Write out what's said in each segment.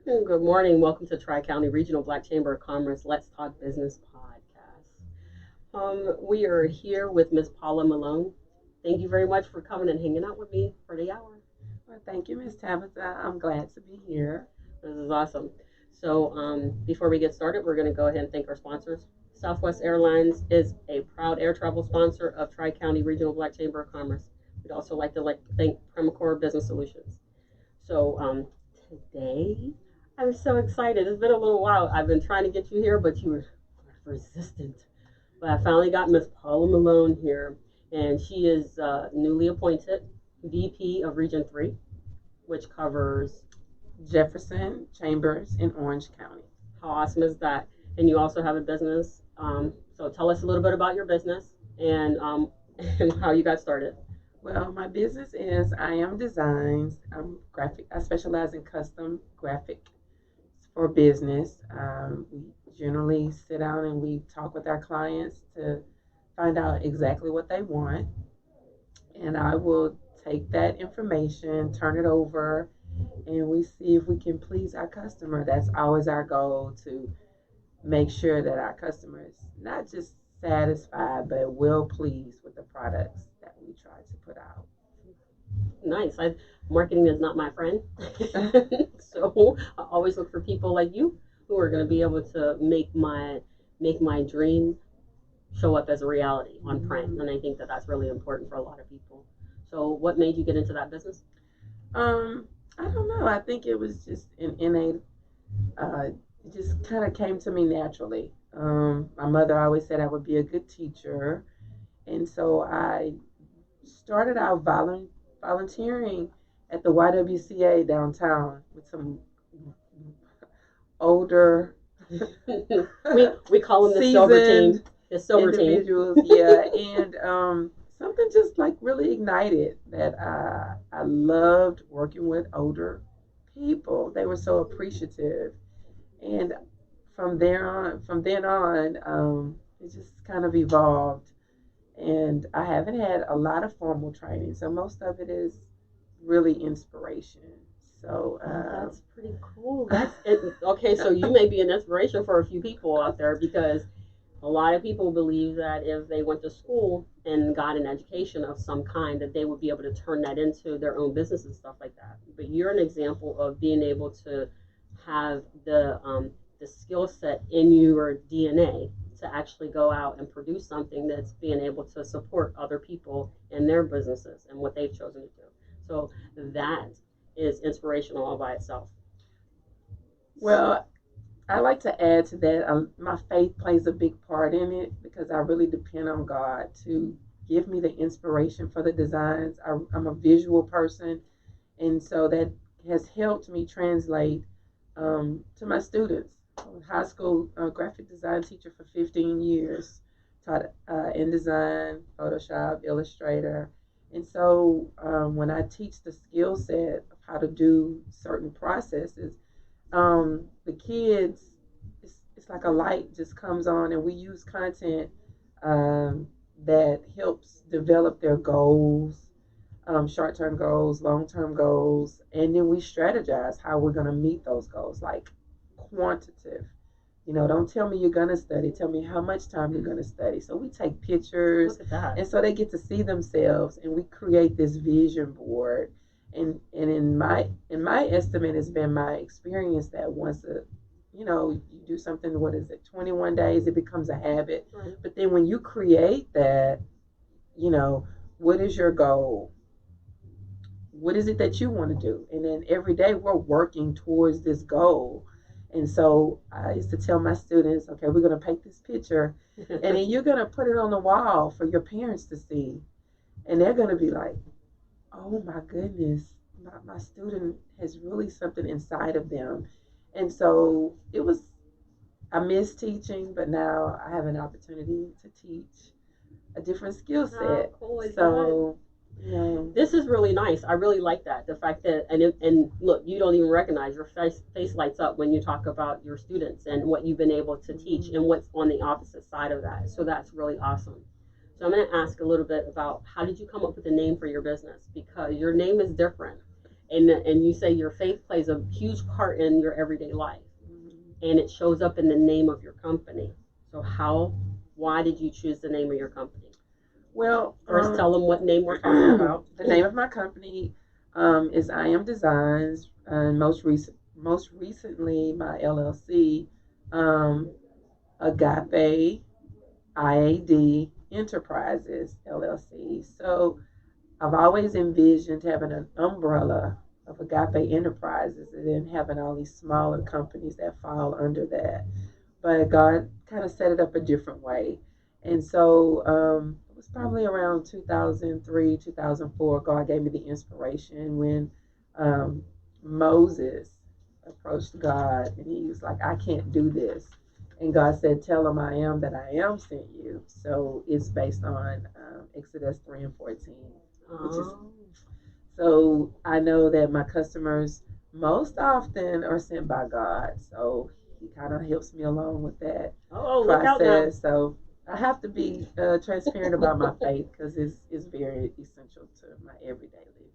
Good morning. Welcome to Tri-County Regional Black Chamber of Commerce Let's Talk Business podcast. We are here with Miss Paula Malone. Thank you very much for coming and hanging out with me for the hour. Well, thank you, Miss Tabitha. I'm glad to be here. This is awesome. So, before we get started, we're going to go ahead and thank our sponsors. Southwest Airlines is a proud air travel sponsor of Tri-County Regional Black Chamber of Commerce. We'd also like to thank Primacor Business Solutions. So, today I'm so excited. It's been a little while. I've been trying to get you here, but you were resistant. But I finally got Miss Paula Malone here, and she is newly appointed VP of Region 3, which covers Jefferson, Chambers, in Orange County. How awesome is that? And you also have a business. So tell us a little bit about your business and how you got started. Well, my business is I Am Designs. I'm graphic. I specialize in custom graphic for business. We generally sit down and we talk with our clients to find out exactly what they want, and I will take that information, turn it over, and we see if we can please our customer. That's always our goal, to make sure that our customer is not just satisfied but well pleased with the products that we try to put out. Nice. Marketing is not my friend. So I always look for people like you who are going to be able to make my dream show up as a reality on print. And I think that that's really important for a lot of people. So what made you get into that business? I don't know. I think it was just an innate, it just kind of came to me naturally. My mother always said I would be a good teacher. And so I started out volunteering at the YWCA downtown with some older, we call them the silver team. The silver individuals, team. Yeah. And something just like really ignited that I loved working with older people. They were so appreciative, and from then on, it just kind of evolved. And I haven't had a lot of formal training, so most of it is really inspiration. So that's pretty cool. That's it. Okay, so you may be an inspiration for a few people out there, because a lot of people believe that if they went to school and got an education of some kind, that they would be able to turn that into their own business and stuff like that. But you're an example of being able to have the skill set in your DNA to actually go out and produce something that's being able to support other people in their businesses and what they've chosen to do. So that is inspirational all by itself. Well, I like to add to that. My faith plays a big part in it, because I really depend on God to give me the inspiration for the designs. I'm a visual person, and so that has helped me translate to my students. High school graphic design teacher for 15 years, taught InDesign, Photoshop, Illustrator. And so when I teach the skill set of how to do certain processes, the kids, it's like a light just comes on, and we use content that helps develop their goals, short-term goals, long-term goals, and then we strategize how we're going to meet those goals, like quantitative. Don't tell me you're going to study. Tell me how much time you're going to study. So we take pictures, and so they get to see themselves, and we create this vision board. And in my estimate, it's been my experience that once you do something, what is it, 21 days, it becomes a habit. Right. But then when you create that, what is your goal? What is it that you want to do? And then every day we're working towards this goal. And so I used to tell my students, okay, we're going to paint this picture, and then you're going to put it on the wall for your parents to see. And they're going to be like, oh my goodness, my student has really something inside of them. And so I miss teaching, but now I have an opportunity to teach a different skill set. How cool is that? So This is really nice. I really like that. The fact that, and look, you don't even recognize, your face lights up when you talk about your students and what you've been able to teach and what's on the opposite side of that. So that's really awesome. So I'm going to ask a little bit about, how did you come up with the name for your business? Because your name is different. And you say your faith plays a huge part in your everyday life, and it shows up in the name of your company. So why did you choose the name of your company? Well, first tell them what name we're talking about. The name of my company is I Am Designs, and most recently my LLC, um, Agape IAD Enterprises LLC. So I've always envisioned having an umbrella of Agape Enterprises and then having all these smaller companies that fall under that. But God kind of set it up a different way. And so it was probably around 2003, 2004, God gave me the inspiration when um, Moses approached God and he was like, I can't do this. And God said, tell him I am that I am sent you. So it's based on Exodus 3 and 14, which is, so I know that my customers most often are sent by God. So he kind of helps me along with that process. So I have to be transparent about my faith because it's very essential to my everyday living.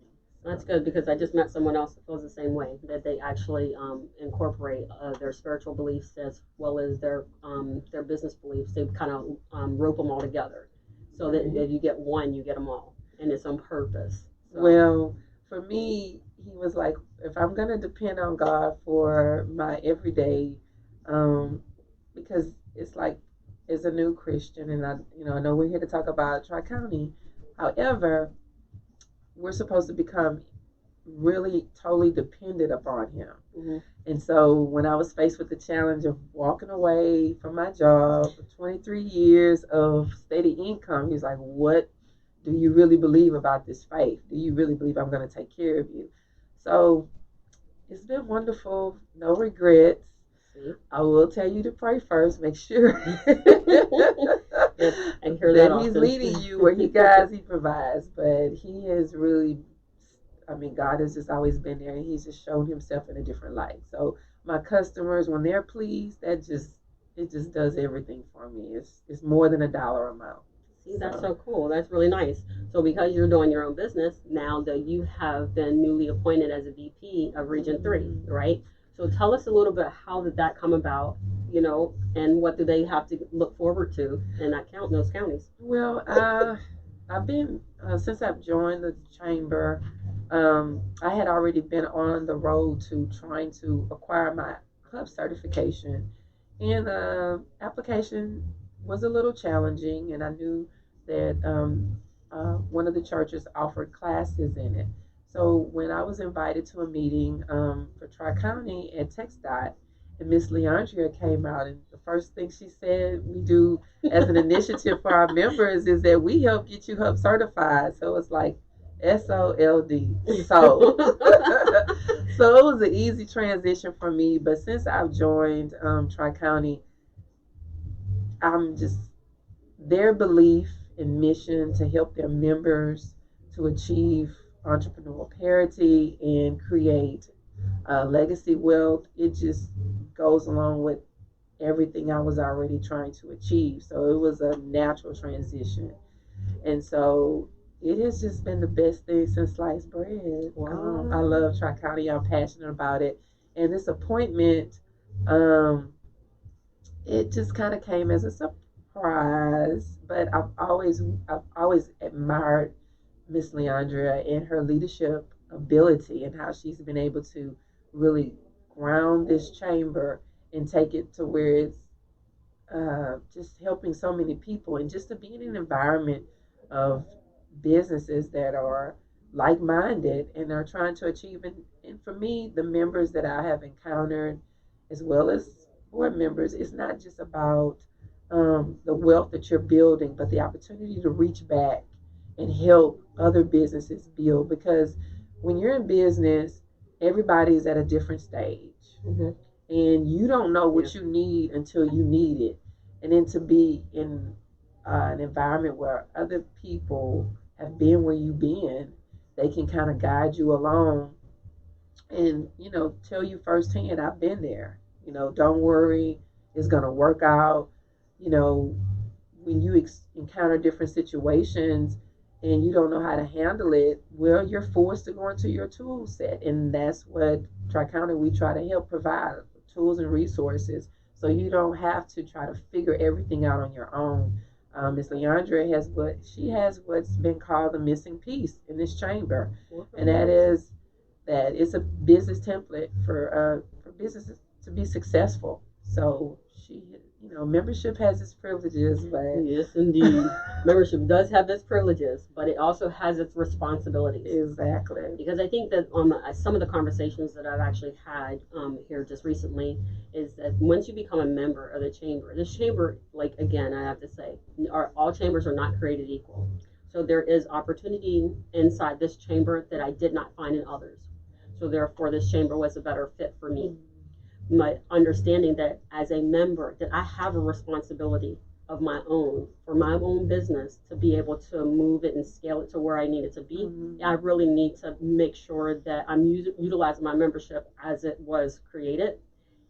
That's good, because I just met someone else that feels the same way, that they actually incorporate their spiritual beliefs as well as their business beliefs. They kind of rope them all together, so that if you get one, you get them all, and it's on purpose. So. Well, for me, he was like, if I'm gonna depend on God for my everyday, because it's like, as a new Christian, and I know we're here to talk about Tri-County. However, we're supposed to become really totally dependent upon him. Mm-hmm. And so when I was faced with the challenge of walking away from my job for 23 years of steady income, he's like, what do you really believe about this faith? Do you really believe I'm going to take care of you? So it's been wonderful. No regrets. I will tell you to pray first. Make sure and hear that he's leading you where he guides, he provides. But he has really, God has just always been there, and he's just shown himself in a different light. So my customers, when they're pleased, it just does everything for me. It's more than a dollar amount. See, that's so cool. That's really nice. So because you're doing your own business now, that you have been newly appointed as a VP of Region 3, right? So tell us a little bit, how did that come about, and what do they have to look forward to in those counties? Well, I've been, since I've joined the chamber, I had already been on the road to trying to acquire my club certification. And application was a little challenging, and I knew that one of the churches offered classes in it. So when I was invited to a meeting for Tri-County at TxDOT, and Miss Leandria came out, and the first thing she said we do as an initiative for our members is that we help get you Hub certified. So it's like SOLD. So so it was an easy transition for me. But since I've joined Tri-County, I'm just, their belief and mission to help their members to achieve entrepreneurial parity and create legacy wealth, it just goes along with everything I was already trying to achieve. So it was a natural transition. And so it has just been the best thing since sliced bread. Wow. I love Tri-County. I'm passionate about it. And this appointment, it just kind of came as a surprise. But I've always admired Miss Leandria and her leadership ability and how she's been able to really ground this chamber and take it to where it's just helping so many people, and just to be in an environment of businesses that are like-minded and are trying to achieve. And for me, the members that I have encountered, as well as board members, it's not just about the wealth that you're building, but the opportunity to reach back and help other businesses build. Because when you're in business, everybody's at a different stage. Mm-hmm. And you don't know what you need until you need it. And then to be in an environment where other people have been where you've been, they can kind of guide you along and, tell you firsthand, I've been there. Don't worry, it's going to work out. When you encounter different situations, and you don't know how to handle it, well, you're forced to go into your tool set. And that's what Tri-County, we try to help provide tools and resources so you don't have to try to figure everything out on your own. Miss Leandra has what's been called the missing piece in this chamber, and that is that it's a business template for businesses to be successful. So membership has its privileges, but yes, indeed, membership does have its privileges, but it also has its responsibilities. Exactly. Because I think that some of the conversations that I've actually had here just recently is that once you become a member of the chamber, this chamber, like again, I have to say, all chambers are not created equal. So there is opportunity inside this chamber that I did not find in others. So therefore, this chamber was a better fit for me. My understanding that as a member that I have a responsibility of my own for my own business to be able to move it and scale it to where I need it to be. I really need to make sure that I'm utilizing my membership as it was created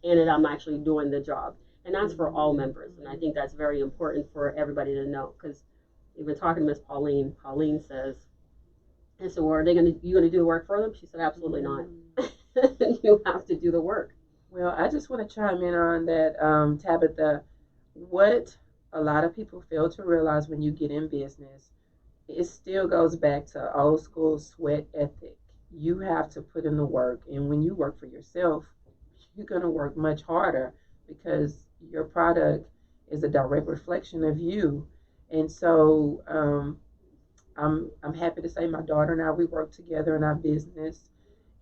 and that I'm actually doing the job. And that's for all members. And I think that's very important for everybody to know, because even talking to Miss Pauline says, and so are they you gonna do the work for them? She said, absolutely not. You have to do the work. Well, I just want to chime in on that, Tabitha. What a lot of people fail to realize when you get in business, it still goes back to old school sweat ethic. You have to put in the work. And when you work for yourself, you're going to work much harder because your product is a direct reflection of you. And so I'm happy to say my daughter and I, we work together in our business,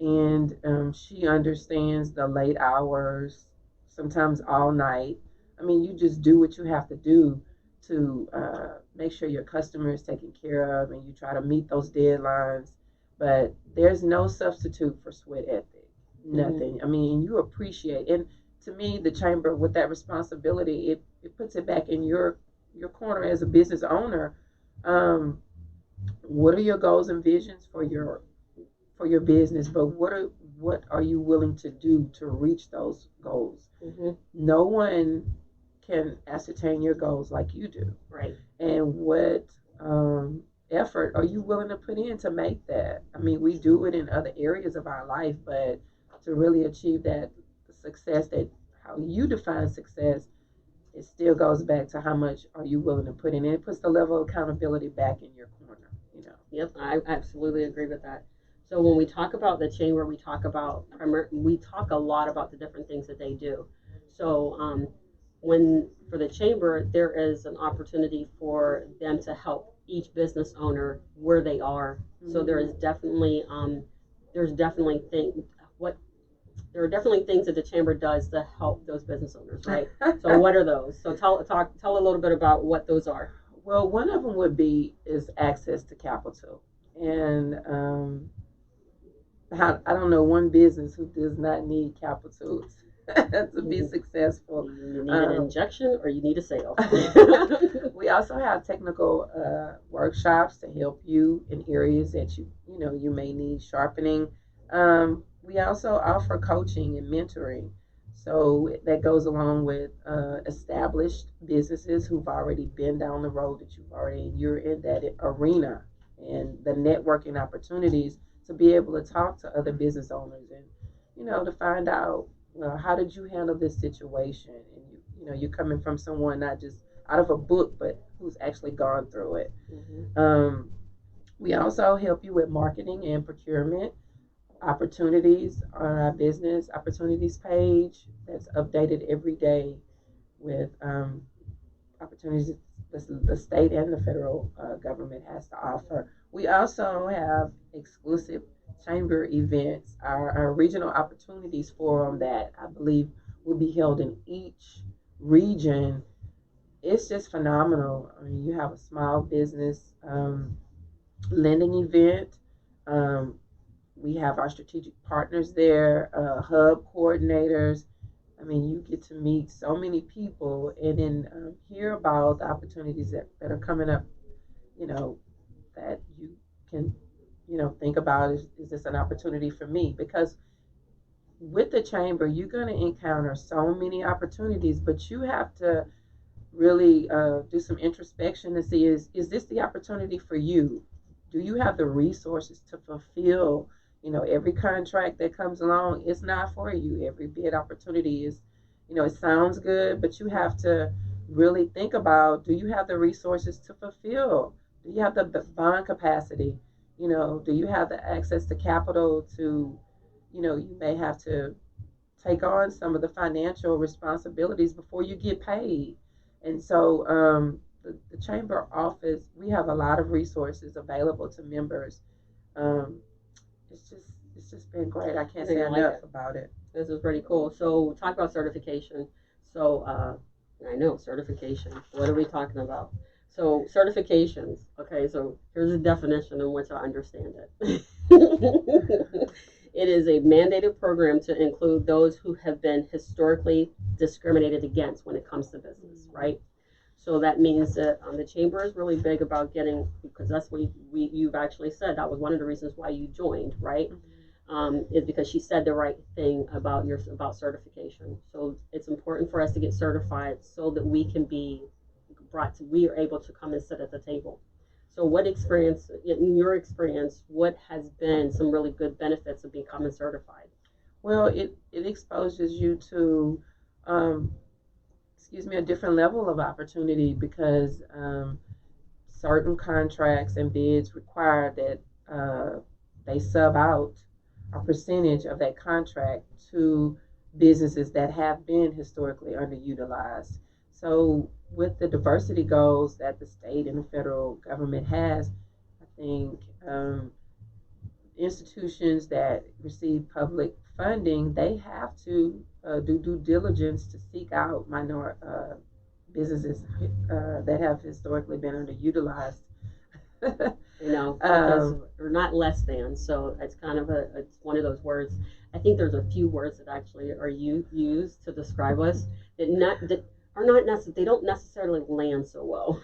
and she understands the late hours, sometimes all night. I mean, you just do what you have to do to make sure your customer is taken care of, and you try to meet those deadlines. But there's no substitute for sweat ethic. Nothing. I mean, you appreciate, and to me, the chamber with that responsibility, it puts it back in your corner as a business owner. Um, what are your goals and visions for your business, but what are you willing to do to reach those goals? No one can ascertain your goals like you do. Right. And what effort are you willing to put in to make that? I mean, we do it in other areas of our life, but to really achieve that success, that how you define success, it still goes back to how much are you willing to put in. And it puts the level of accountability back in your corner. Yep, I absolutely agree with that. So when we talk about the chamber, we talk a lot about the different things that they do. So when for the chamber, there is an opportunity for them to help each business owner where they are. So there is definitely what there are definitely things that the chamber does to help those business owners, right? So what are those? So tell a little bit about what those are. Well, one of them is access to capital, and I don't know one business who does not need capital to be successful. You need an injection or you need a sale. We also have technical workshops to help you in areas that you may need sharpening. We also offer coaching and mentoring. So that goes along with established businesses who've already been down the road that you're in that arena, and the networking opportunities to be able to talk to other business owners and to find out, well, how did you handle this situation? And you're coming from someone not just out of a book, but who's actually gone through it. We also help you with marketing and procurement opportunities on our business opportunities page that's updated every day with opportunities the state and the federal government has to offer. We also have exclusive chamber events, our regional opportunities forum that I believe will be held in each region. It's just phenomenal. I mean, you have a small business lending event. We have our strategic partners there, hub coordinators. I mean, you get to meet so many people and then hear about the opportunities that are coming up, that you can, think about, is this an opportunity for me? Because with the chamber, you're going to encounter so many opportunities, but you have to really do some introspection to see, is this the opportunity for you? do you have the resources to fulfill, every contract that comes along? It's not for you. Every bid opportunity is, it sounds good, but you have to really think about, do you have the resources to fulfill? Do you have the bond capacity? Do you have the access to capital to, you may have to take on some of the financial responsibilities before you get paid. And so the chamber office, we have a lot of resources available to members. Um, it's just been great. I can't say enough about it. This is pretty cool. So talk about certification. So I know certification. What are we talking about? So certifications. Okay, so here's a definition in which I understand it. It is a mandated program to include those who have been historically discriminated against when it comes to business, right? So that means that the chamber is really big about getting, because that's what you've actually said. That was one of the reasons why you joined, right? Is because she said the right thing about certification. So it's important for us to get certified so that we can be we are able to come and sit at the table. So what experience, in your experience, what has been some really good benefits of becoming certified? Well, it exposes you to, a different level of opportunity, because certain contracts and bids require that they sub out a percentage of that contract to businesses that have been historically underutilized. So, with the diversity goals that the state and the federal government has, I think institutions that receive public funding, they have to do due diligence to seek out minor businesses that have historically been underutilized. Because we're not less than, so it's kind of it's one of those words. I think there's a few words that actually are used to describe us that are not necessarily, they don't necessarily land so well.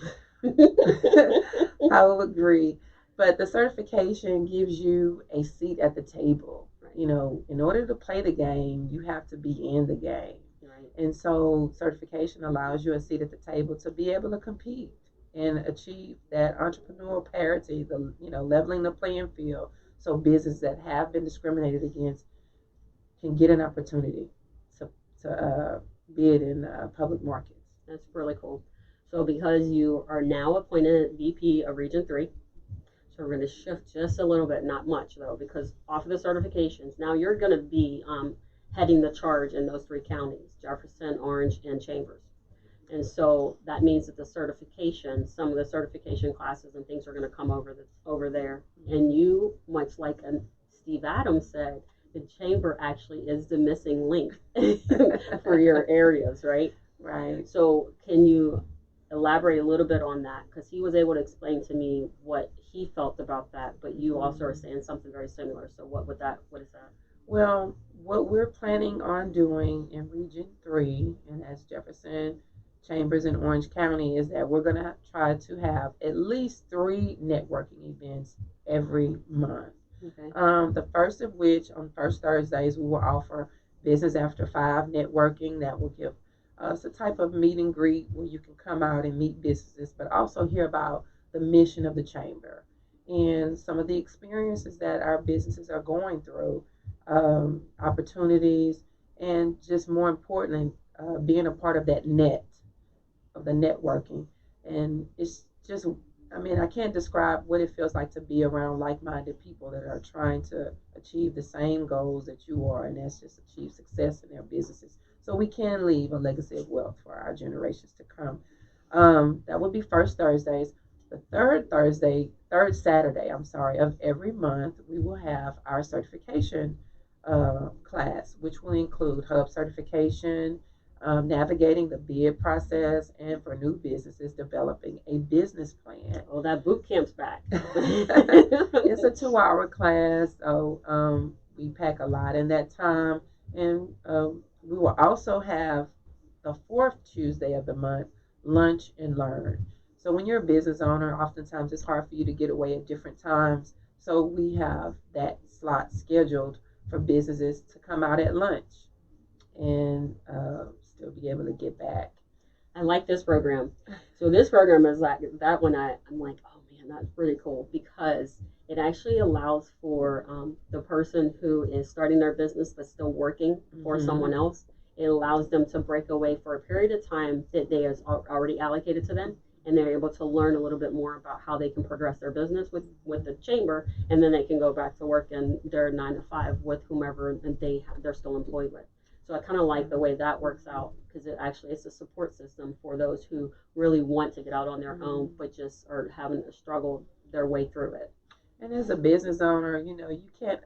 I will agree, but the certification gives you a seat at the table. In order to play the game, you have to be in the game. Right. And so certification allows you a seat at the table to be able to compete and achieve that entrepreneurial parity, leveling the playing field, so businesses that have been discriminated against can get an opportunity to bid in public markets. That's really cool. So because you are now appointed VP of Region 3, so we're going to shift just a little bit, not much though, because off of the certifications, now you're going to be heading the charge in those 3 counties, Jefferson, Orange, and Chambers. And so that means that some of the certification classes and things are going to come over there. And you, much like Steve Adams said, the chamber actually is the missing link for your areas, right? Right. So can you elaborate a little bit on that? Because he was able to explain to me what he felt about that, but you also are saying something very similar. So what is that? Well, what we're planning on doing in Region 3, and as Jefferson, Chambers, and Orange County, is that we're going to try to have at least 3 networking events every month. Okay. The first of which, on first Thursdays, we will offer Business After 5 networking that will give us a type of meet and greet where you can come out and meet businesses, but also hear about the mission of the chamber and some of the experiences that our businesses are going through, opportunities, and just more importantly, being a part of that net of the networking. And it's just, I can't describe what it feels like to be around like-minded people that are trying to achieve the same goals that you are, and that's just achieve success in their businesses, so we can leave a legacy of wealth for our generations to come. That would be first Thursdays. The third Saturday, of every month, we will have our certification class, which will include hub certification, navigating the bid process, and for new businesses, developing a business plan. Oh, that boot camp's back. It's a 2-hour class, so we pack a lot in that time. And we will also have the 4th Tuesday of the month, lunch and learn. So when you're a business owner, oftentimes it's hard for you to get away at different times. So we have that slot scheduled for businesses to come out at lunch and still be able to get back. I like this program. So this program is like that one. I'm like, oh man, And that's pretty cool because it actually allows for the person who is starting their business but still working for someone else. It allows them to break away for a period of time that they has already allocated to them, and they're able to learn a little bit more about how they can progress their business with the chamber, and then they can go back to work in their 9 to 5 with whomever they're still employed with. So I kind of like the way that works out because it actually is a support system for those who really want to get out on their own but just are having to struggle their way through it. And as a business owner, you can't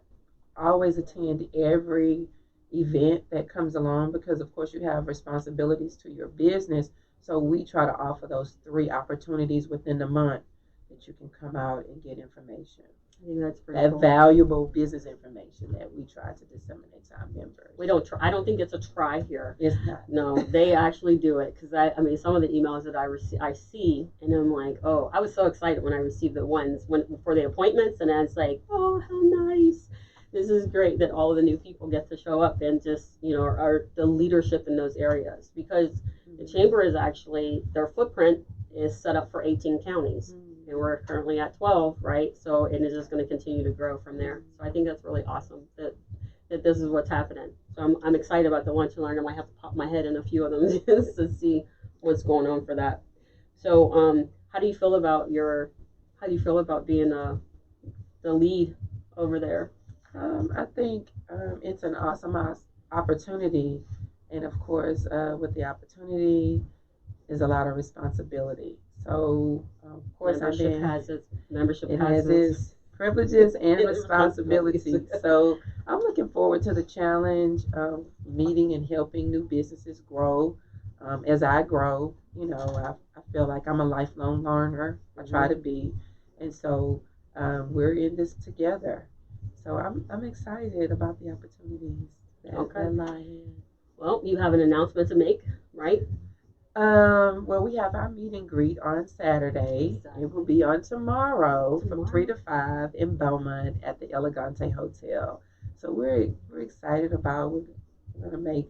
always attend every event that comes along because, of course, you have responsibilities to your business. So we try to offer those 3 opportunities within the month that you can come out and get information. I think that's pretty That cool. valuable business information that we try to disseminate to our members. We don't try. I don't think it's a try here. It's not. No, they actually do it because I mean, some of the emails that I see, and I'm like, oh, I was so excited when I received the ones for the appointments, and I was like, oh, how nice. This is great that all of the new people get to show up and just, are the leadership in those areas because the chamber is actually, their footprint is set up for 18 counties. And we're currently at 12, right? So it is just going to continue to grow from there. So I think that's really awesome that this is what's happening. So I'm excited about the Lunch and Learn. I might have to pop my head in a few of them just to see what's going on for that. So how do you feel about being the lead over there? I think it's an awesome opportunity, and of course, with the opportunity is a lot of responsibility. So, of course, membership has its privileges and responsibilities. So, I'm looking forward to the challenge of meeting and helping new businesses grow. As I grow, I feel like I'm a lifelong learner. I try to be, and so we're in this together. So I'm excited about the opportunities that lie ahead. Well, you have an announcement to make, right? Well, we have our meet and greet on Saturday. Exactly. It will be on tomorrow from 3 to 5 in Beaumont at the Elegante Hotel. So we're excited about. We're gonna make.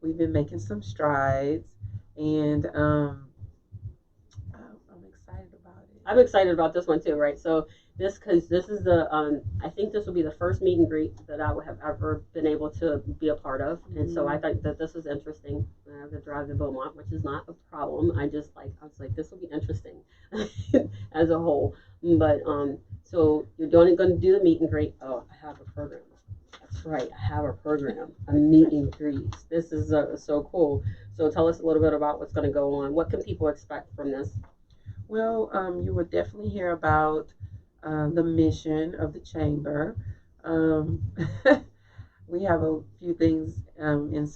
We've been making some strides, and I'm excited about it. I'm excited about this one too, right? So because this is I think this will be the first meet and greet that I would have ever been able to be a part of, and so I thought that this is interesting. I have to drive to Beaumont, which is not a problem. I was like, this will be interesting as a whole. But so you're going to do the meet and greet. Oh, I have a program. That's right, I have a program, a meet and greet. This is so cool. So tell us a little bit about what's going to go on. What can people expect from this? Well, you will definitely hear about the mission of the chamber. We have a few things in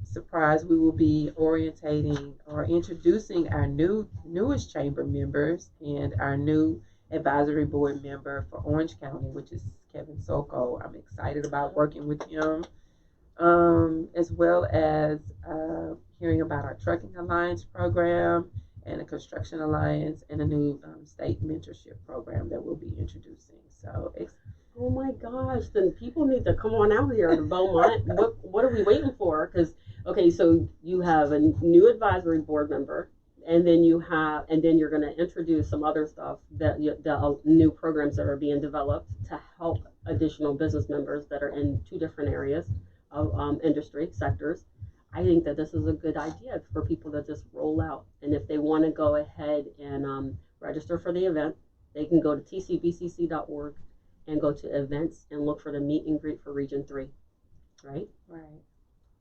surprise. We will be orientating or introducing our newest chamber members and our new advisory board member for Orange County, which is Kevin Soko. I'm excited about working with him, as well as hearing about our Trucking Alliance program and a Construction Alliance and a new state mentorship program that we'll be introducing. So, oh my gosh, then people need to come on out here to Beaumont. What are we waiting for? Because, okay, so you have a new advisory board member, and then you're going to introduce some other stuff the new programs that are being developed to help additional business members that are in 2 different areas of industry sectors. I think that this is a good idea for people to just roll out. And if they want to go ahead and register for the event, they can go to tcbcc.org and go to events and look for the meet and greet for Region 3. Right? Right.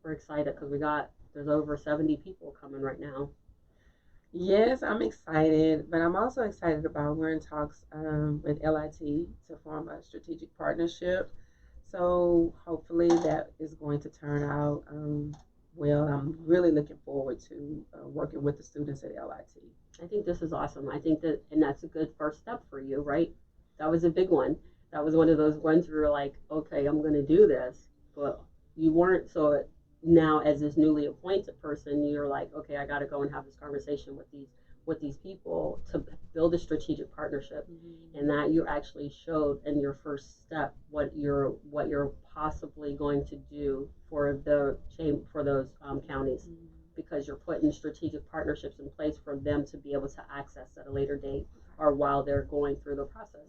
We're excited because there's over 70 people coming right now. Yes, I'm excited, but I'm also excited about we're in talks with LIT to form a strategic partnership. So hopefully that is going to turn out well. I'm really looking forward to working with the students at LIT. I think this is awesome. I think and that's a good first step for you, right? That was a big one. That was one of those ones where you're like, okay, I'm going to do this, but you weren't. So now, as this newly appointed person, you're like, okay, I got to go and have this conversation with these people to build a strategic partnership, and that you actually showed in your first step what you're possibly going to do for those counties, because you're putting strategic partnerships in place for them to be able to access at a later date. or while they're going through the process.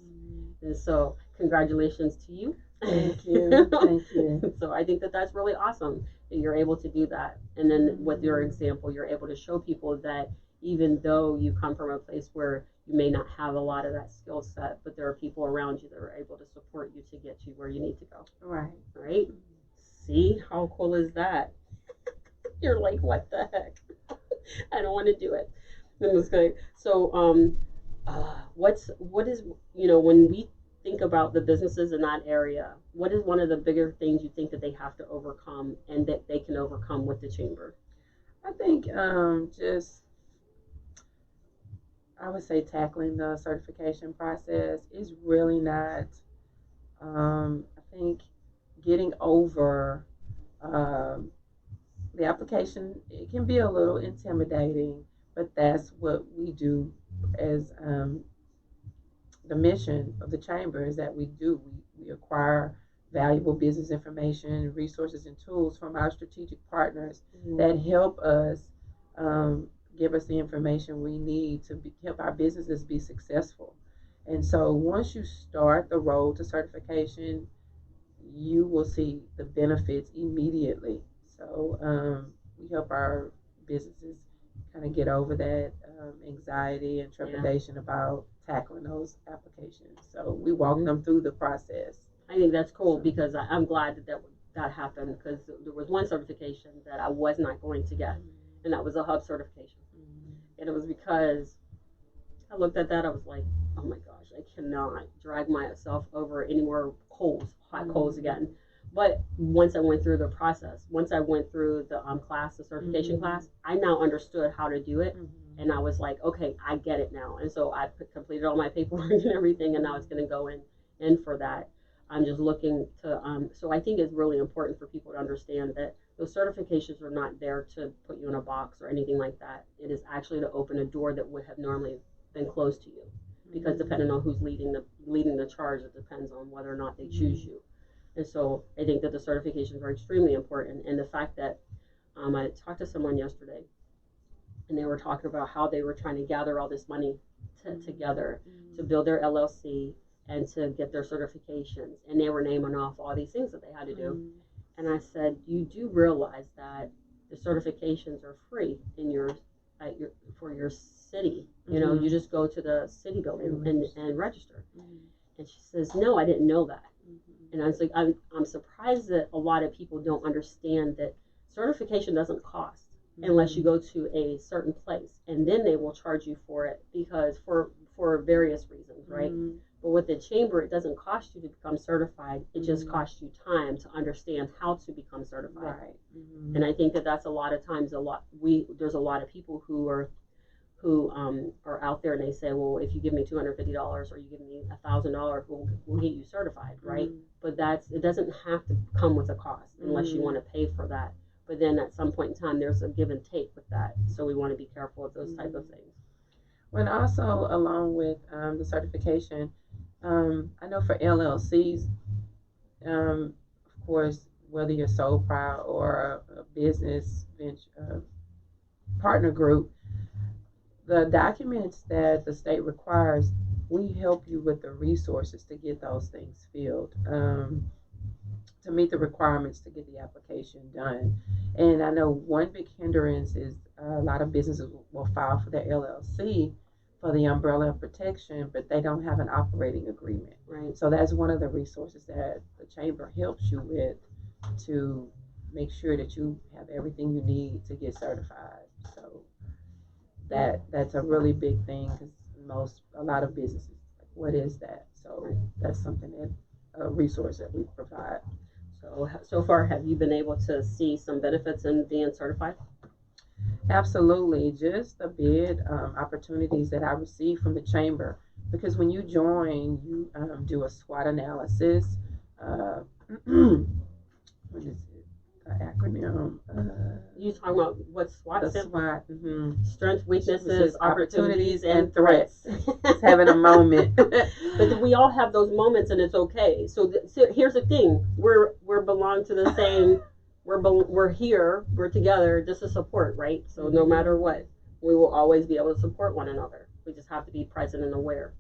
And so congratulations to you. Thank you. Thank you. So I think that that's really awesome that you're able to do that. And then with your example, you're able to show people that even though you come from a place where you may not have a lot of that skill set, but there are people around you that are able to support you to get you where you need to go. Right. Right? See, how cool is that? You're like, what the heck? I don't want to do it. I'm just going. So, what is when we think about the businesses in that area, what is one of the bigger things you think that they have to overcome and that they can overcome with the chamber? I think just I would say tackling the certification process is really not. I think getting over um, the application, it can be a little intimidating, but that's what we do as the mission of the chamber is that we acquire valuable business information, resources, and tools from our strategic partners that help us give us the information we need to help our businesses be successful. And so once you start the road to certification, you will see the benefits immediately. So we help our businesses kind of get over that anxiety and trepidation about tackling those applications. So we walk them through the process. I think that's cool because I'm glad that happened because there was one certification that I was not going to get, and that was a hub certification. And it was because I looked at that, I was like, oh my gosh, I cannot drag myself over any more hot coals again. But once I went through the process, once I went through the class, the certification class, I now understood how to do it. And I was like, okay, I get it now. And so I completed all my paperwork and everything, and now it's going to go in for that. I'm just looking to, so I think it's really important for people to understand that those certifications are not there to put you in a box or anything like that. It is actually to open a door that would have normally been closed to you, because depending on who's leading the charge, it depends on whether or not they choose you. And so I think that the certifications are extremely important. And the fact that I talked to someone yesterday, and they were talking about how they were trying to gather all this money together to build their LLC and to get their certifications, and they were naming off all these things that they had to do. And I said, you do realize that the certifications are free for your city. You just go to the city building and register. And she says, no, I didn't know that. And I was like, I'm surprised that a lot of people don't understand that certification doesn't cost unless you go to a certain place, and then they will charge you for it because for various reasons, right? But with the chamber, it doesn't cost you to become certified. It just costs you time to understand how to become certified. Right. And I think that that's a lot of times there's a lot of people who are out there and they say, well, if you give me $250 or you give me $1,000, we'll get you certified, right? But it doesn't have to come with a cost unless you want to pay for that. But then at some point in time, there's a give and take with that. So we want to be careful of those type of things. Well, also along with the certification, I know for LLCs, of course, whether you're sole proprietor or a business venture, partner group, the documents that the state requires, we help you with the resources to get those things filled, to meet the requirements to get the application done. And I know one big hindrance is a lot of businesses will file for their LLC for the umbrella of protection, but they don't have an operating agreement. Right. So that's one of the resources that the chamber helps you with to make sure that you have everything you need to get certified. So that's a really big thing because a lot of businesses, like, what is that? So that's something a resource that we provide. So far, have you been able to see some benefits in being certified? Absolutely. Just the bid opportunities that I received from the chamber, because when you join, you do a SWOT analysis. What is it? Acronym. You talking about what SWOT? The SWOT. Strengths, weaknesses, opportunities, and threats. Just having a moment. But we all have those moments, and it's okay. So here's the thing: we're belong to the same. We're here. We're together just to support, right? So no matter what, we will always be able to support one another. We just have to be present and aware.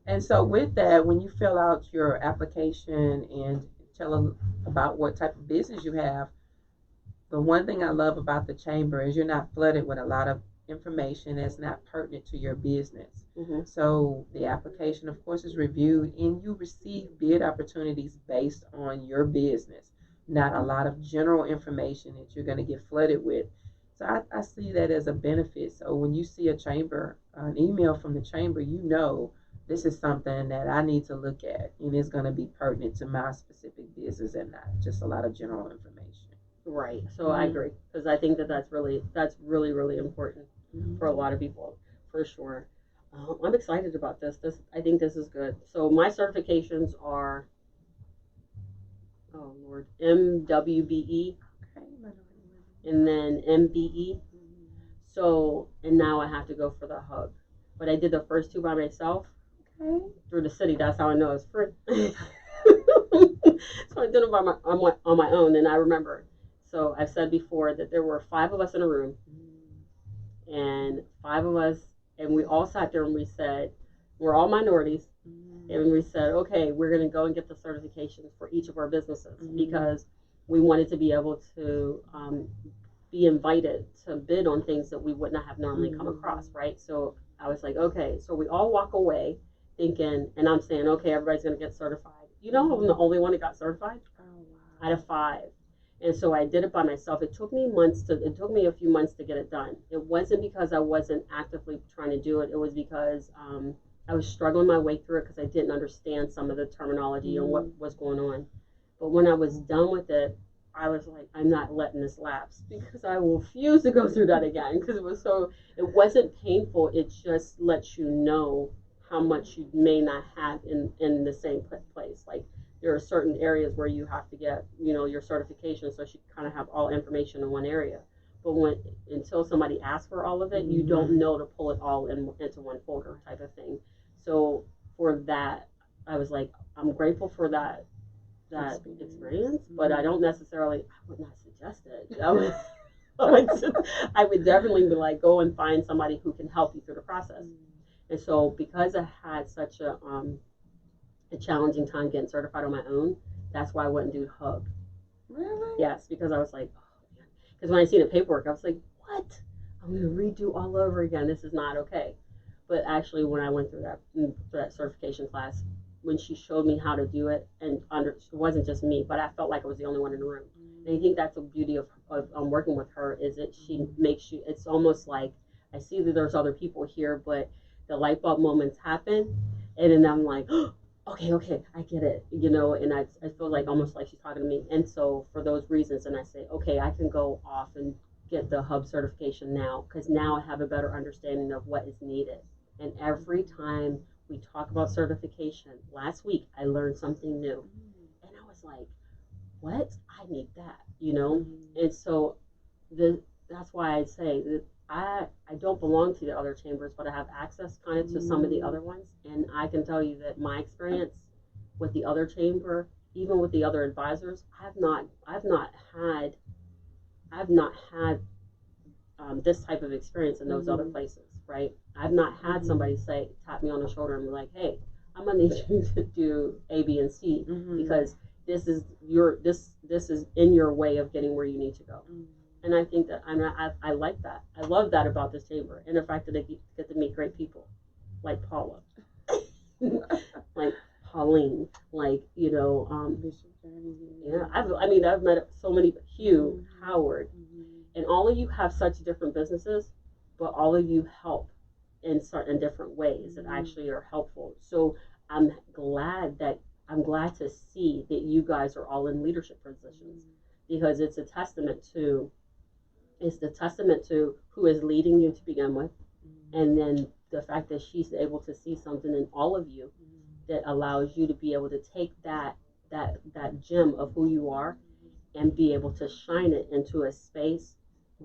And so, with that, when you fill out your application and tell them about what type of business you have, the one thing I love about the chamber is you're not flooded with a lot of information that's not pertinent to your business. Mm-hmm. So the application, of course, is reviewed and you receive bid opportunities based on your business, not a lot of general information that you're going to get flooded with. So I see that as a benefit. So when you see a chamber, an email from the chamber, you know this is something that I need to look at and it's going to be pertinent to my specific business and not just a lot of general information. Right. So I agree because I think that that's really really important for a lot of people for sure. I'm excited about this. I think this is good. So my certifications are, oh Lord, MWBE and then MBE. So and now I have to go for the hub, but I did the first two by myself through the city. That's how I know it's free. So I did it on my own, and I remember. So I've said before that there were 5 of us in a room, and 5 of us, and we all sat there and we said, we're all minorities, and we said, okay, we're going to go and get the certifications for each of our businesses because we wanted to be able to be invited to bid on things that we would not have normally come across, right? So I was like, okay, so we all walk away thinking, and I'm saying, okay, everybody's going to get certified. You know, I'm the only one that got certified out of 5. And so I did it by myself. It took me a few months to get it done. It wasn't because I wasn't actively trying to do it. It was because I was struggling my way through it because I didn't understand some of the terminology and what was going on. But when I was done with it, I was like, I'm not letting this lapse because I will refuse to go through that again because it wasn't painful. It just lets you know how much you may not have in the same place. Like there are certain areas where you have to get, your certification so you kind of have all information in one area. But until somebody asks for all of it, you don't know to pull it all into one folder type of thing. So for that, I was like, I'm grateful for that experience, but I would not suggest it. I would definitely be like, go and find somebody who can help you through the process. And so because I had such a challenging time getting certified on my own, that's why I wouldn't do Hub. Really? Yes, because I was like, oh man. Because when I seen the paperwork, I was like, what? I'm going to redo all over again. This is not okay. But actually, when I went through that certification class, when she showed me how to do it, and it wasn't just me, but I felt like I was the only one in the room. And I think that's the beauty of working with her is that she makes you. It's almost like I see that there's other people here, but the light bulb moments happen, and then I'm like, oh, okay, I get it, and I feel like almost like she's talking to me. And so for those reasons, and I say, okay, I can go off and get the Hub certification now because now I have a better understanding of what is needed. And every time we talk about certification, last week I learned something new, and I was like, what? I need that, And so that's why I say that I don't belong to the other chambers, but I have access kind of to some of the other ones, and I can tell you that my experience with the other chamber, even with the other advisors, I've not had this type of experience in those other places, right? I've not had somebody tap me on the shoulder and be like, hey, I'm gonna need you to do A, B, and C because this is in your way of getting where you need to go. And I think that I like that. I love that about this chamber, and the fact that I get to meet great people like Paula, like Pauline, like I've met so many, Hugh, Howard, and all of you have such different businesses, but all of you help in certain different ways that actually are helpful. So I'm glad to see that you guys are all in leadership positions because it's the testament to who is leading you to begin with, and then the fact that she's able to see something in all of you that allows you to be able to take that gem of who you are and be able to shine it into a space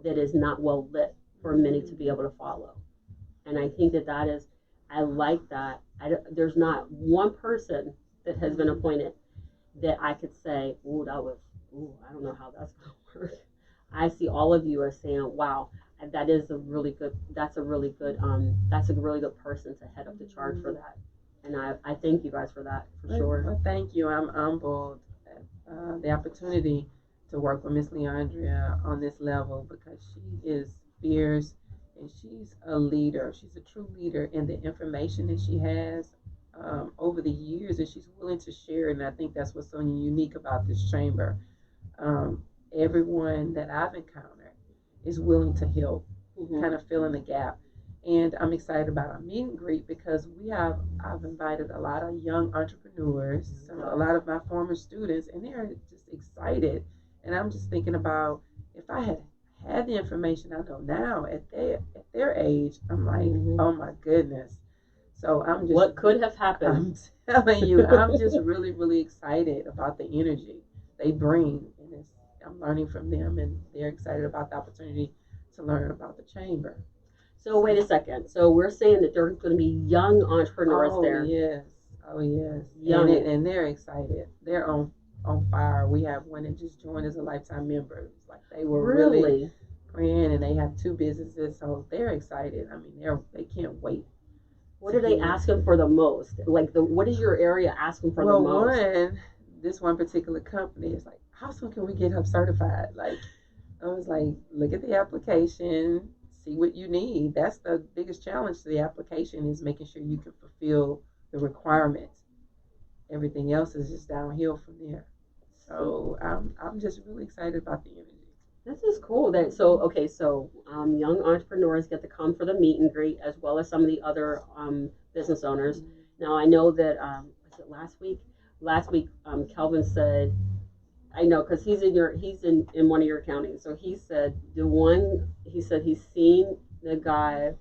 that is not well lit for many to be able to follow. And I think that is, I like that. There's not one person that has been appointed that I could say, I don't know how that's going to work. I see all of you are saying, wow, that is a really good. That's a really good person to head up the charge for that. And I thank you guys for that for sure. Well, thank you. I'm humbled at the opportunity to work with Miss Leandria on this level because she is fierce and she's a leader. She's a true leader in the information that she has over the years, and she's willing to share. And I think that's what's so unique about this chamber. Um, Everyone that I've encountered is willing to help, kind of fill in the gap. And I'm excited about our meet and greet because I've invited a lot of young entrepreneurs, a lot of my former students, and they're just excited. And I'm just thinking about if I had the information I know now at their age, I'm like, oh my goodness. So I'm just what could have happened. I'm telling you, I'm just really, really excited about the energy they bring, and I'm learning from them, and they're excited about the opportunity to learn about the chamber. So wait a second. So we're saying that there's going to be young entrepreneurs there. Yes. Oh yes. Young. And they're excited. They're on fire. We have one that just joined as a lifetime member. It's like they were really praying, and they have 2 businesses, so they're excited. I mean, they can't wait. What are they asking for the most? Like what is your area asking for the most? This one particular company is like, how soon can we get her certified? Like, I was like, look at the application, see what you need. That's the biggest challenge to the application, is making sure you can fulfill the requirements. Everything else is just downhill from there. So I'm just really excited about the energy. This is cool. So young entrepreneurs get to come for the meet and greet as well as some of the other business owners. Now I know that was it last week? Last week, Kelvin said, I know because he's in one of your counties. So he said he's seen the guy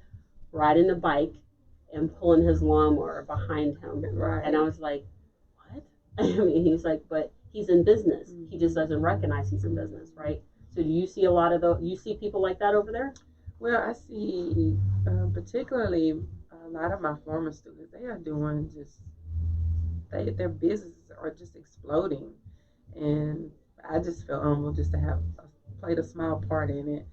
riding the bike and pulling his lawnmower behind him. Right. And I was like, what? I mean, he's like, but he's in business. He just doesn't recognize he's in business, right? So do you see a lot of you see people like that over there? Well, I see particularly a lot of my former students. They are doing their businesses are just exploding, and I just feel humbled just to have played a small part in it.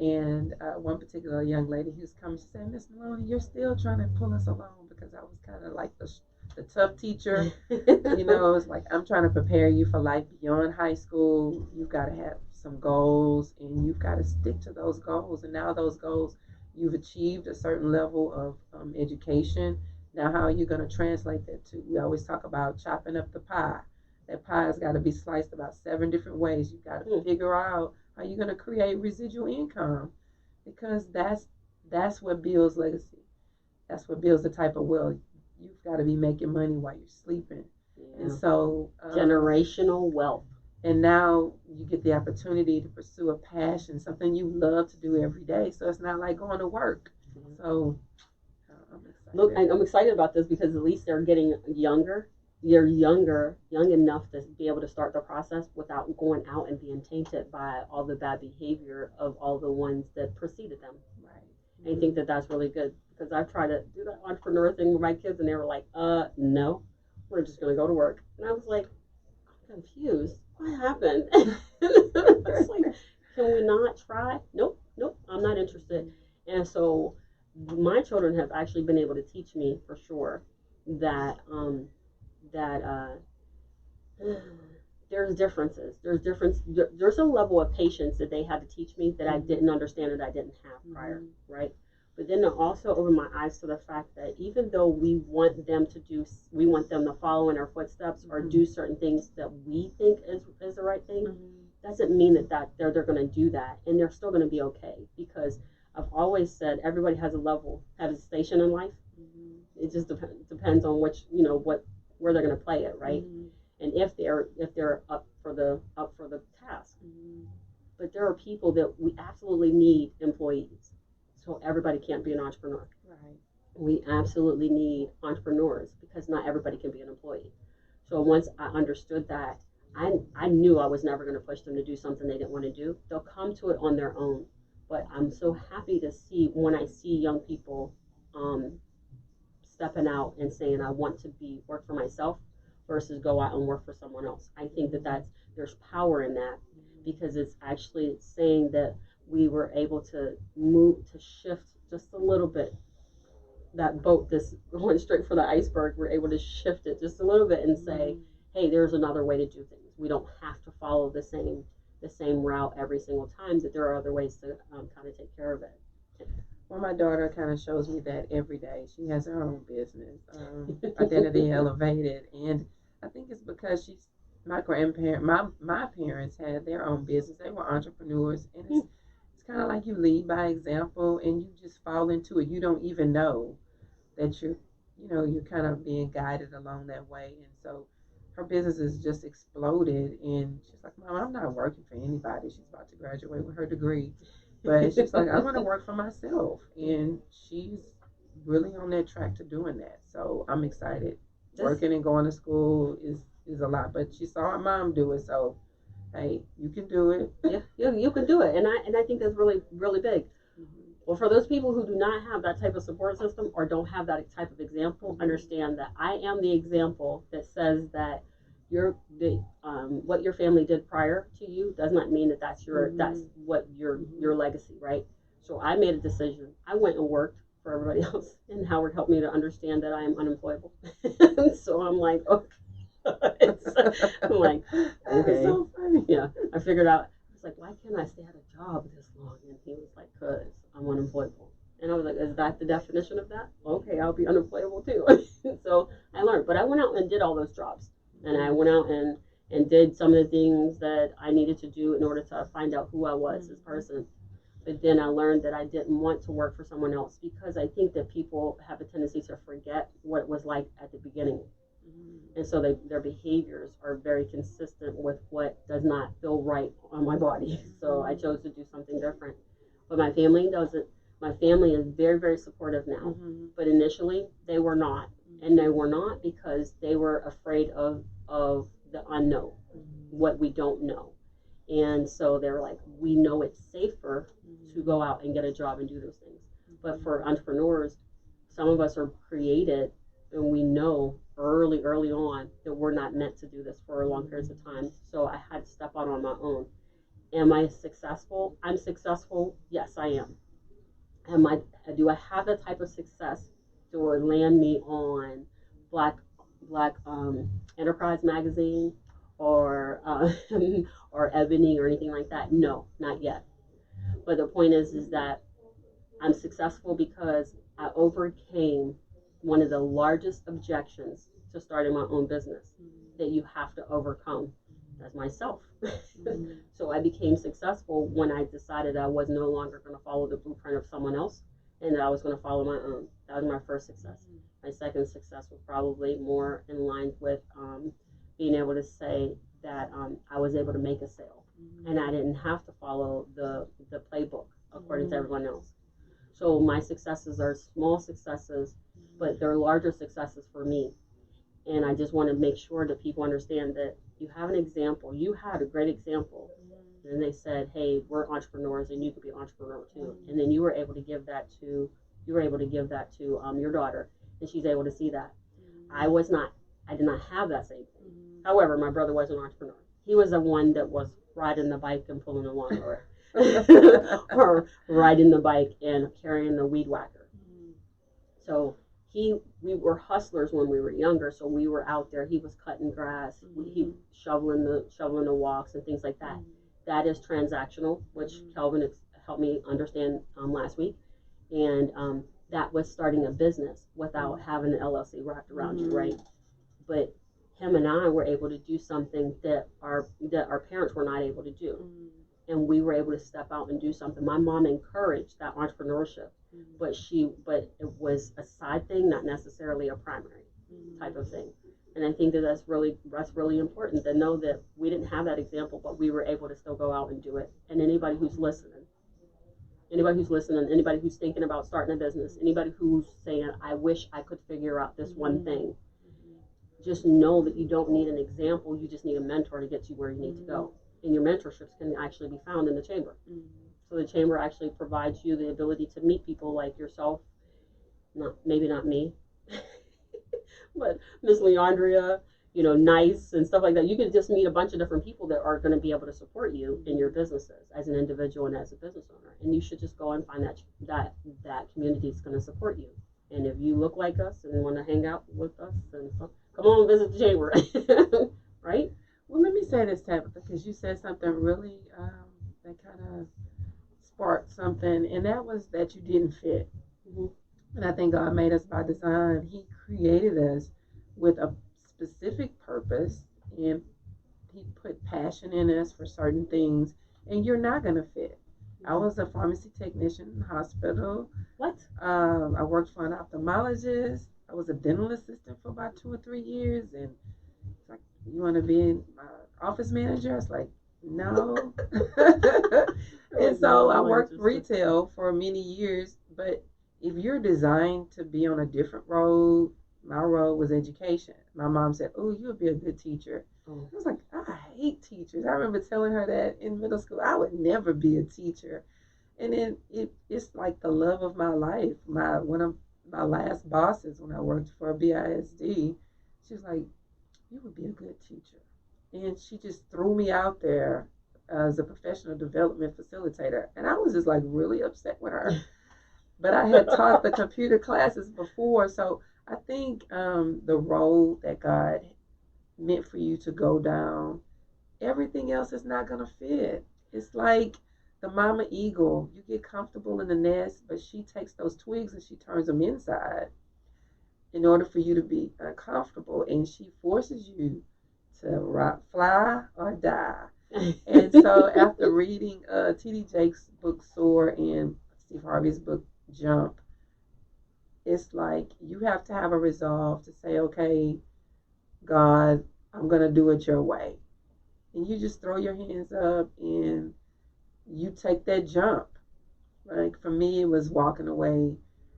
And one particular young lady who's come, she said, Miss Malone, you're still trying to pull us along, because I was kind of like the tough teacher. It's like, I'm trying to prepare you for life beyond high school. You've got to have some goals, and you've got to stick to those goals. And now those goals, you've achieved a certain level of education. Now, how are you going to translate that to? We always talk about chopping up the pie. That pie has got to be sliced about 7 different ways. You've got to figure out how you're going to create residual income, because that's what builds legacy. That's what builds the type of wealth. You've got to be making money while you're sleeping. Yeah. And so generational wealth. And now you get the opportunity to pursue a passion, something you love to do every day. So it's not like going to work. So I'm excited. Look, and I'm excited about this because at least they're getting younger. They're young enough to be able to start the process without going out and being tainted by all the bad behavior of all the ones that preceded them. Right. And I think that that's really good, because I've tried to do that entrepreneur thing with my kids, and they were like, no, we're just going to go to work. And I was like, I'm confused. What happened? It's like, can we not try? Nope, I'm not interested. And so my children have actually been able to teach me for sure that there's differences. There's a level of patience that they had to teach me that I didn't understand, that I didn't have prior, right? But then it also opened my eyes to the fact that even though we want them to follow in our footsteps or do certain things that we think is the right thing, doesn't mean that they're going to do that, and they're still going to be okay. Because I've always said everybody has a station in life. It just depends on where they're going to play it, right? And if they're up for the task. But there are people that we absolutely need employees. So everybody can't be an entrepreneur. Right. We absolutely need entrepreneurs, because not everybody can be an employee. So once I understood that, I knew I was never going to push them to do something they didn't want to do. They'll come to it on their own. But I'm so happy to see when I see young people stepping out and saying, I want to work for myself versus go out and work for someone else. I think that there's power in that, because it's actually saying that we were able to shift just a little bit. That boat this went straight for the iceberg, we're able to shift it just a little bit and say, hey, there's another way to do things. We don't have to follow the same route every single time, that there are other ways to kind of take care of it. Well, my daughter kind of shows me that every day. She has her own business, Identity Elevated, and I think it's because my grandparent, my parents had their own business. They were entrepreneurs, and it's kind of like you lead by example, and you just fall into it. You don't even know that you're kind of being guided along that way, and so her business has just exploded. And she's like, Mom, I'm not working for anybody. She's about to graduate with her degree. But she's like, I'm going to work for myself. And she's really on that track to doing that. So I'm excited. Working and going to school is a lot. But she saw her mom do it. So, hey, you can do it. Yeah, you can do it. And I think that's really, really big. Well, for those people who do not have that type of support system or don't have that type of example, understand that I am the example that says that what your family did prior to you does not mean that that's what your legacy, right? So I made a decision. I went and worked for everybody else, and Howard helped me to understand that I am unemployable. So I'm like, okay. I'm like, okay. So funny. Yeah, I figured out. I was like, why can't I stay at a job this long? And he was like, cause I'm unemployable. And I was like, is that the definition of that? Okay, I'll be unemployable too. So I learned, but I went out and did all those jobs. And I went out and did some of the things that I needed to do in order to find out who I was as a person. But then I learned that I didn't want to work for someone else, because I think that people have a tendency to forget what it was like at the beginning. And so their behaviors are very consistent with what does not feel right on my body. So I chose to do something different. But my family doesn't. My family is very, very supportive now. But initially, they were not. And they were not because they were afraid of the unknown, what we don't know. And so they were like, we know it's safer to go out and get a job and do those things. But for entrepreneurs, some of us are created, and we know early on that we're not meant to do this for long periods of time. So I had to step out on my own. Am I successful? I'm successful. Yes, I am. Do I have the type of success to land me on Black Enterprise magazine or or Ebony or anything like that? No, not yet. But the point is that I'm successful because I overcame one of the largest objections to starting my own business that you have to overcome. That's myself. So I became successful when I decided I was no longer going to follow the blueprint of someone else, and that I was going to follow my own. That was my first success. My second success was probably more in line with being able to say that I was able to make a sale, and I didn't have to follow the playbook according to everyone else. So my successes are small successes, but they're larger successes for me. And I just want to make sure that people understand that you have an example. You had a great example. And they said, hey, we're entrepreneurs and you could be an entrepreneur too. And then you were able to give that to your daughter, and she's able to see that. I did not have that same thing. However, my brother was an entrepreneur. He was the one that was riding the bike and pulling the lawnmower. Or riding the bike and carrying the weed whacker. So we were hustlers when we were younger, so we were out there. He was cutting grass, he shoveling the walks and things like that. That is transactional, which Kelvin helped me understand last week, and that was starting a business without having an LLC wrapped around you, right? But him and I were able to do something that our parents were not able to do. And we were able to step out and do something. My mom encouraged that entrepreneurship, but it was a side thing, not necessarily a primary type of thing. And I think that's really important to know that we didn't have that example, but we were able to still go out and do it. And anybody who's listening, anybody who's thinking about starting a business, anybody who's saying, I wish I could figure out this one thing, just know that you don't need an example. You just need a mentor to get you where you need to go. And your mentorships can actually be found in the chamber. So the chamber actually provides you the ability to meet people like yourself, maybe not me, but Miss Leandria nice and stuff like that. You could just meet a bunch of different people that are going to be able to support you in your businesses as an individual and as a business owner. And you should just go and find that community is going to support you. And if you look like us and want to hang out with us, and so, come on, visit the chamber, right? Well, let me say this, Tabitha, because you said something really that kind of sparked something, and that was that you didn't fit. Mm-hmm. And I think God made us by design. He created us with a specific purpose, and He put passion in us for certain things, and you're not going to fit. I was a pharmacy technician in the hospital. What? I worked for an ophthalmologist. I was a dental assistant for about 2 or 3 years, and it's like, you want to be my office manager? I was like, no. And so I worked retail for many years, but if you're designed to be on a different road, my road was education. My mom said, oh, you'll be a good teacher. I was like, I hate teachers. I remember telling her that in middle school. I would never be a teacher. And then it's like the love of my life. One of my last bosses when I worked for BISD, she was like, you would be a good teacher. And she just threw me out there as a professional development facilitator. And I was just like really upset with her. But I had taught the computer classes before. So I think the road that God meant for you to go down, everything else is not going to fit. It's like the mama eagle. You get comfortable in the nest, but she takes those twigs and she turns them inside in order for you to be uncomfortable, and she forces you to fly or die. And so after reading T.D. Jakes' book Soar and Steve Harvey's book Jump, it's like you have to have a resolve to say, okay, God, I'm going to do it your way. And you just throw your hands up and you take that jump. Like for me, it was walking away.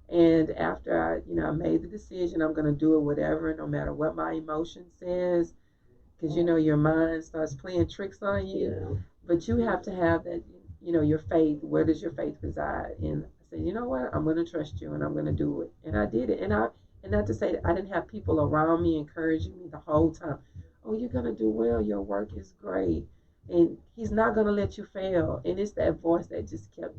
And after I made the decision, I'm going to do it whatever, no matter what my emotion says. Because, your mind starts playing tricks on you. Yeah. But you have to have that, your faith. Where does your faith reside? And I said, you know what? I'm going to trust you and I'm going to do it. And I did it. And not to say that I didn't have people around me encouraging me the whole time. Oh, you're going to do well. Your work is great. And he's not going to let you fail. And it's that voice that just kept,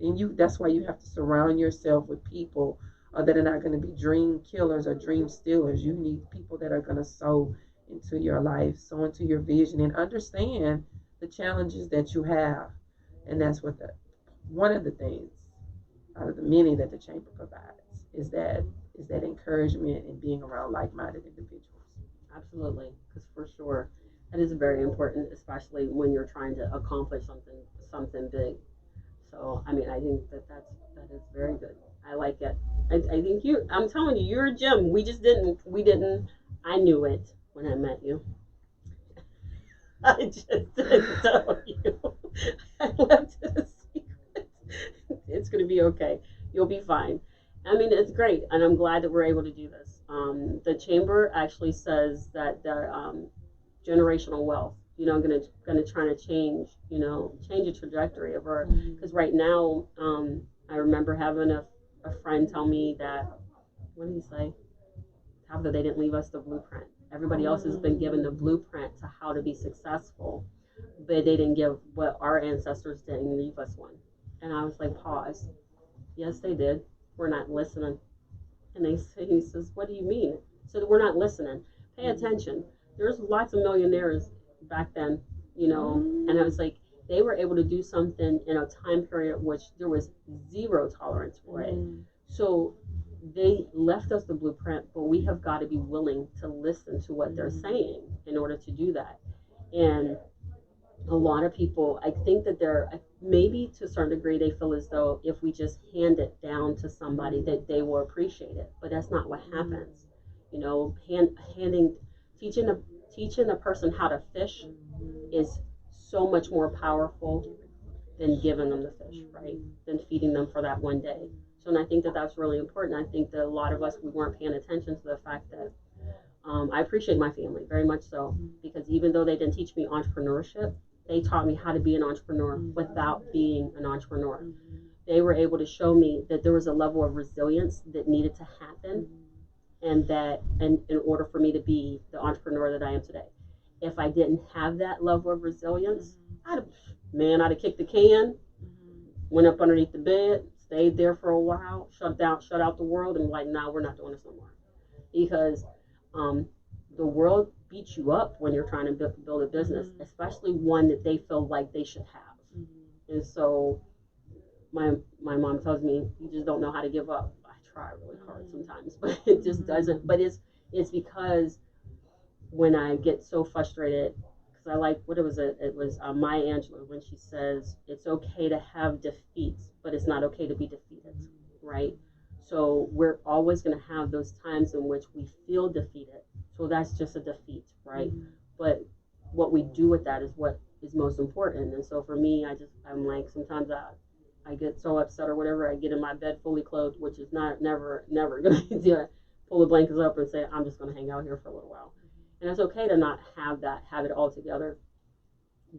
and that's why you have to surround yourself with people that are not going to be dream killers or dream stealers. You need people that are going to sow into your life, sow into your vision, and understand the challenges that you have. And that's what one of the things out of the many that the chamber provides is that encouragement and being around like-minded individuals. Absolutely, because for sure, that is very important, especially when you're trying to accomplish something big. So, I mean, I think that is very good. I like it. I think I'm telling you, you're a gem. We didn't, I knew it when I met you. I just didn't tell you. I left it a secret. It's going to be okay. You'll be fine. I mean, it's great, and I'm glad that we're able to do this. The chamber actually says that the generational wealth, going to try to change the trajectory of her. Because right now, I remember having a friend tell me that, what did he say? How that they didn't leave us the blueprint. Everybody else has been given the blueprint to how to be successful, but they didn't give what our ancestors didn't leave us one. And I was like, pause. Yes, they did. We're not listening. And he says, what do you mean? So we're not listening. Pay attention. There's lots of millionaires back then, and I was like, they were able to do something in a time period which there was zero tolerance for it. So they left us the blueprint, but we have got to be willing to listen to what they're saying in order to do that. And a lot of people, I think that maybe to a certain degree, they feel as though if we just hand it down to somebody that they will appreciate it, but that's not what happens. Teaching a person how to fish is so much more powerful than giving them the fish, right? Than feeding them for that one day. So, and I think that that's really important. I think that a lot of us, we weren't paying attention to the fact that I appreciate my family very much so, because even though they didn't teach me entrepreneurship, they taught me how to be an entrepreneur without being an entrepreneur. They were able to show me that there was a level of resilience that needed to happen and that, and in order for me to be the entrepreneur that I am today, if I didn't have that level of resilience, I'd have kicked the can, went up underneath the bed, stayed there for a while, shut out the world, and like, nah, we're not doing this no more. Because um, the world beats you up when you're trying to build a business, especially one that they feel like they should have. And so my mom tells me, you just don't know how to give up. I try really hard sometimes, but it just doesn't. But it's because when I get so frustrated, because I like what it was Maya Angelou when she says it's okay to have defeats, but it's not okay to be defeated, right? So we're always going to have those times in which we feel defeated. So that's just a defeat, right? But what we do with that is what is most important. And so for me, I'm like, sometimes I get so upset or whatever. I get in my bed fully clothed, which is never going to be pull the blankets up and say, I'm just going to hang out here for a little while. And it's okay to not have it all together.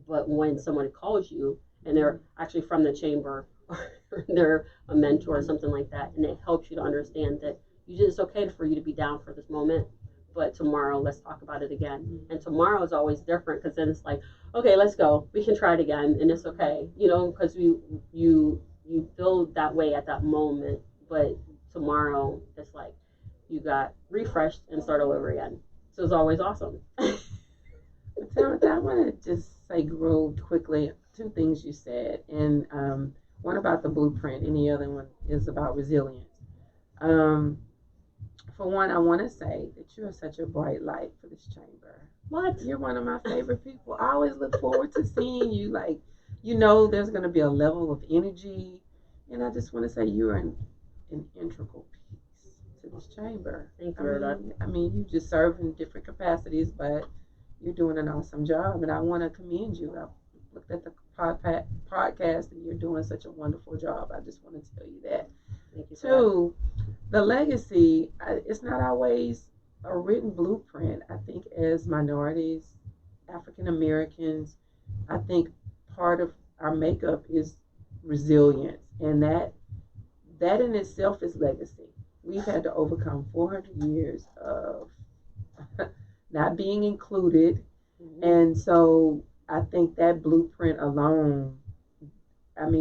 But when someone calls you and they're actually from the chamber, or they're a mentor or something like that, and it helps you to understand that it's okay for you to be down for this moment, but tomorrow let's talk about it again. And tomorrow is always different, because then it's like, okay, let's go. We can try it again, and it's okay, because you feel that way at that moment, but tomorrow it's like you got refreshed and start all over again. So it's always awesome. I want to just say real quickly two things you said, and one about the blueprint, and the other one is about resilience. For one, I want to say that you're such a bright light for this chamber. What? You're one of my favorite people. I always look forward to seeing you. Like, there's going to be a level of energy, and I just want to say you're an integral piece to this chamber. Thank you. I mean, you just serve in different capacities, but you're doing an awesome job, and I want to commend you. I looked at the podcast, and you're doing such a wonderful job. I just want to tell you that. Thank you. Two, the legacy, it's not always a written blueprint. I think as minorities, African Americans, I think part of our makeup is resilience, and that in itself is legacy. We've had to overcome 400 years of not being included. And so I think that blueprint alone,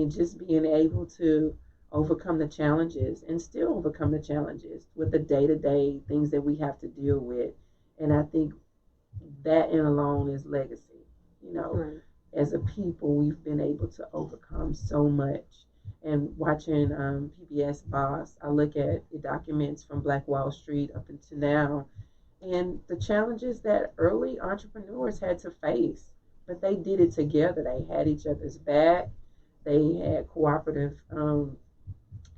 just being able to overcome the challenges and still overcome the challenges with the day-to-day things that we have to deal with. And I think that in alone is legacy. As a people, we've been able to overcome so much. And watching PBS Boss, I look at the documents from Black Wall Street up until now, and the challenges that early entrepreneurs had to face, but they did it together. They had each other's back. They had cooperative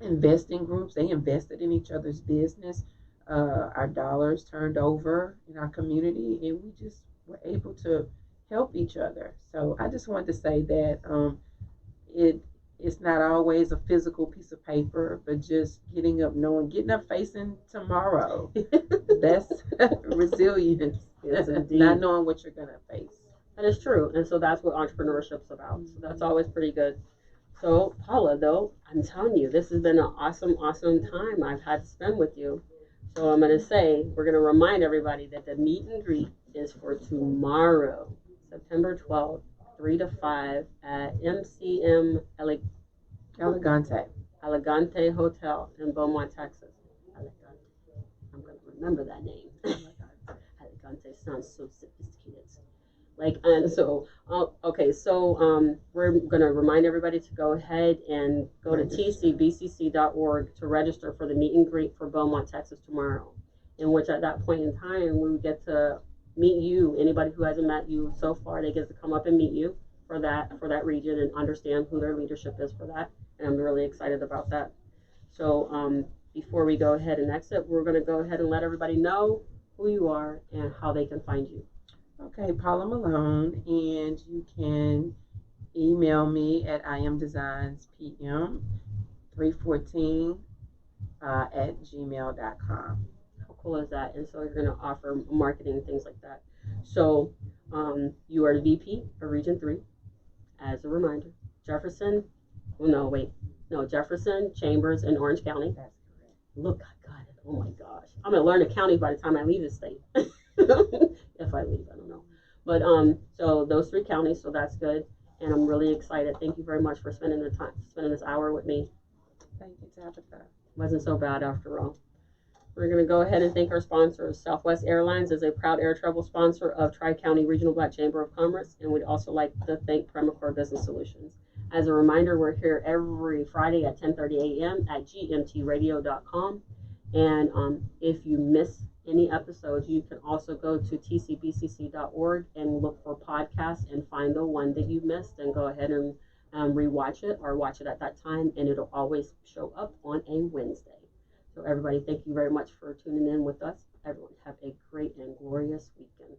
investing groups. They invested in each other's business. Our dollars turned over in our community, and we just were able to help each other. So I just wanted to say that it's not always a physical piece of paper, but just getting up facing tomorrow. That's resilience. Yes, indeed. Not knowing what you're going to face. That is true. And so that's what entrepreneurship's about. So that's always pretty good. So Paula, though, I'm telling you, this has been an awesome, awesome time I've had to spend with you. So I'm going to say, we're going to remind everybody that the meet and greet is for tomorrow, September 12th. 3 to 5 at MCM Elegante Hotel in Beaumont, Texas. Elegante. I'm going to remember that name. Elegante sounds so sophisticated. We're going to remind everybody to go ahead and go to tcbcc.org to register for the meet and greet for Beaumont, Texas tomorrow, in which at that point in time we get to meet you. Anybody who hasn't met you so far, they get to come up and meet you for that region and understand who their leadership is for that. And I'm really excited about that. So before we go ahead and exit, we're going to go ahead and let everybody know who you are and how they can find you. Okay, Paula Malone, and you can email me at imdesignspm314 at gmail.com. How cool is that? And so you're going to offer marketing and things like that. So you are the VP of Region 3, as a reminder. Jefferson, Chambers, and Orange County. That's correct. Look, I got it. Oh my gosh, I'm gonna learn the counties by the time I leave the state. If I leave, I don't know. But so those three counties, so that's good, and I'm really excited. Thank you very much for spending this hour with me. Thank you, Tabitha. Wasn't so bad after all. We're going to go ahead and thank our sponsors. Southwest Airlines is a proud air travel sponsor of Tri-County Regional Black Chamber of Commerce, and we'd also like to thank Premicore Business Solutions. As a reminder, we're here every Friday at 10:30 a.m. at gmtradio.com. And if you miss any episodes, you can also go to tcbcc.org and look for podcasts and find the one that you missed and go ahead and rewatch it or watch it at that time, and it'll always show up on a Wednesday. So everybody, thank you very much for tuning in with us. Everyone have a great and glorious weekend.